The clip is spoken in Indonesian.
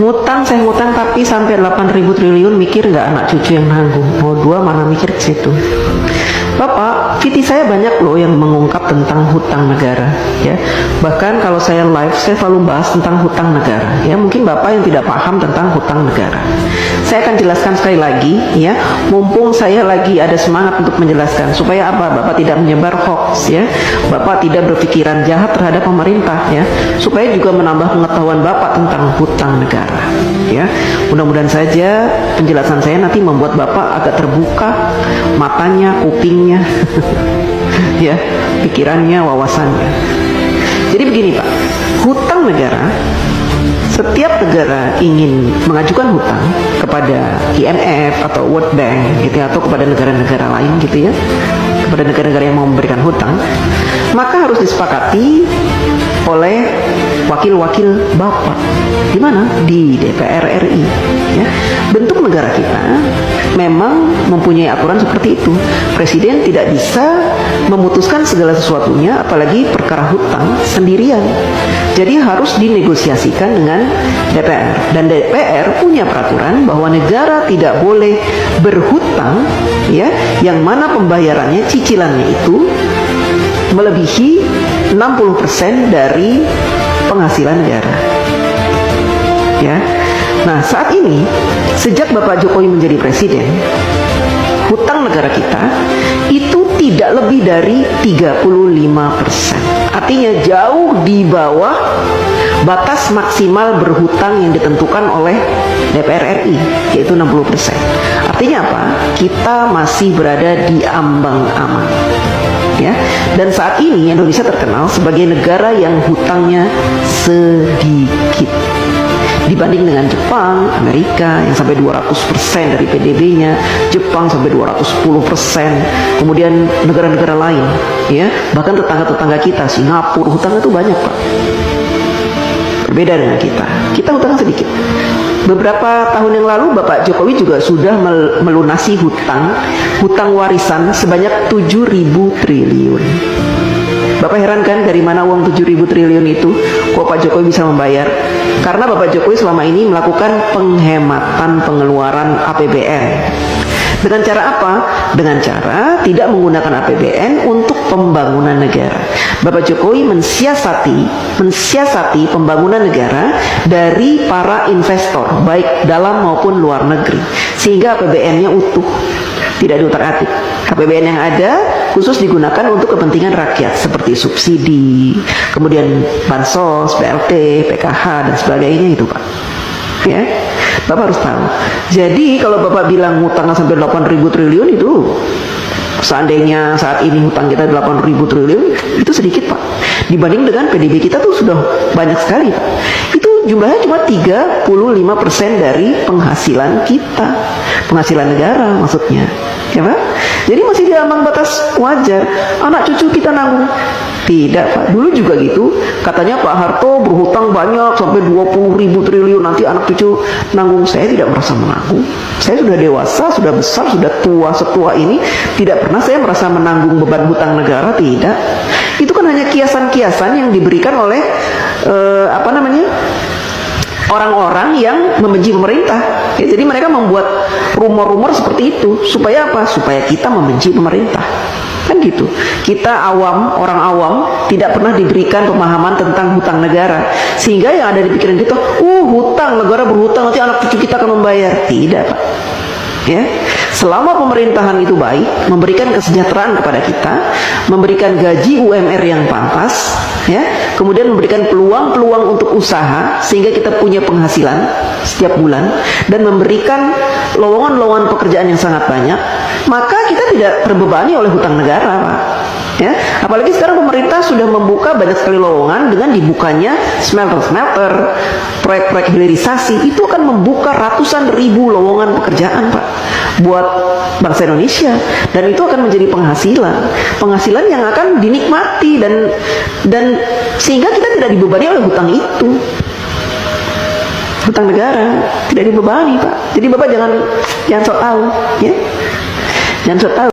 ngutang, saya ngutang tapi sampai 8.000 triliun, mikir nggak anak cucu yang nanggung? Mau dua mana mikir ke situ. Bapak, VT saya banyak loh yang mengungkap tentang hutang negara, ya. Bahkan kalau saya live, saya selalu bahas tentang hutang negara, ya. Mungkin Bapak yang tidak paham tentang hutang negara, saya akan jelaskan sekali lagi, ya. Mumpung saya lagi ada semangat untuk menjelaskan, supaya apa? Bapak tidak menyebar hoax, ya. Bapak tidak berpikiran jahat terhadap pemerintah, ya. Supaya juga menambah pengetahuan Bapak tentang hutang negara, ya. Mudah-mudahan saja penjelasan saya nanti membuat Bapak agak terbuka matanya, kupingnya, ya, pikirannya, wawasannya. Jadi begini Pak, hutang negara, setiap negara ingin mengajukan hutang kepada IMF atau World Bank gitu ya, atau kepada negara-negara lain gitu ya, kepada negara-negara yang mau memberikan hutang, maka harus disepakati oleh wakil-wakil Bapak. Di mana? Di DPR RI, ya. Bentuk negara kita memang mempunyai aturan seperti itu. Presiden tidak bisa memutuskan segala sesuatunya, apalagi perkara hutang sendirian. Jadi harus dinegosiasikan dengan DPR. Dan DPR punya peraturan bahwa negara tidak boleh berhutang, ya, yang mana pembayarannya, cicilannya itu melebihi 60% dari penghasilan negara, ya. Nah, saat ini sejak Bapak Jokowi menjadi presiden, hutang negara kita itu tidak lebih dari 35%. Artinya jauh di bawah batas maksimal berhutang yang ditentukan oleh DPR RI, yaitu 60%. Artinya apa? Kita masih berada di ambang aman, ya. Dan saat ini Indonesia terkenal sebagai negara yang hutangnya sedikit dibanding dengan Jepang, Amerika yang sampai 200% dari PDB-nya, Jepang sampai 210%, kemudian negara-negara lain, ya, bahkan tetangga-tetangga kita, Singapura, hutangnya itu banyak Pak. Berbeda dengan kita hutang sedikit. Beberapa tahun yang lalu Bapak Jokowi juga sudah melunasi hutang warisan sebanyak 7.000 triliun. Bapak heran kan dari mana uang 7.000 triliun itu? Kok Pak Jokowi bisa membayar? Karena Bapak Jokowi selama ini melakukan penghematan pengeluaran APBN. Dengan cara apa? Dengan cara tidak menggunakan APBN untuk pembangunan negara. Bapak Jokowi mensiasati pembangunan negara dari para investor, baik dalam maupun luar negeri, sehingga APBN-nya utuh, tidak diutak-atik. APBN yang ada khusus digunakan untuk kepentingan rakyat seperti subsidi, kemudian bansos, BLT, PKH dan sebagainya itu Pak. Ya, Bapak harus tahu. Jadi kalau Bapak bilang hutang sampai 8.000 triliun itu, seandainya saat ini hutang kita 8.000 triliun, itu sedikit Pak. Dibanding dengan PDB kita tuh sudah banyak sekali Pak. Itu jumlahnya cuma 35% dari penghasilan kita, penghasilan negara maksudnya, ya Pak. Jadi masih di ambang batas wajar. Anak cucu kita nanggung. Tidak Pak, dulu juga gitu. Katanya Pak Harto berhutang banyak sampai 20.000 triliun, nanti anak cucu nanggung. Saya tidak merasa menanggung. Saya sudah dewasa, sudah besar, sudah tua, setua ini, tidak pernah saya merasa menanggung beban hutang negara. Tidak. Itu kan hanya kiasan-kiasan yang diberikan oleh orang-orang yang membenci pemerintah, ya. Jadi mereka membuat rumor-rumor seperti itu supaya apa? Supaya kita membenci pemerintah, kan gitu. Kita awam, orang awam, tidak pernah diberikan pemahaman tentang hutang negara, sehingga yang ada di pikiran kita, hutang, negara berhutang, nanti anak cucu kita akan membayar. Tidak Pak, ya. Selama pemerintahan itu baik, memberikan kesejahteraan kepada kita, memberikan gaji UMR yang pantas, ya, kemudian memberikan peluang-peluang untuk usaha sehingga kita punya penghasilan setiap bulan, dan memberikan lowongan-lowongan pekerjaan yang sangat banyak, maka kita tidak terbebani oleh hutang negara Pak. Ya, apalagi sekarang pemerintah sudah membuka banyak sekali lowongan dengan dibukanya smelter-smelter, proyek-proyek hilirisasi, itu akan membuka ratusan ribu lowongan pekerjaan Pak buat bangsa Indonesia, dan itu akan menjadi penghasilan yang akan dinikmati dan sehingga kita tidak dibebani oleh hutang itu. Hutang negara tidak dibebani Pak. Jadi Bapak jangan sok tahu, ya, jangan sok tahu.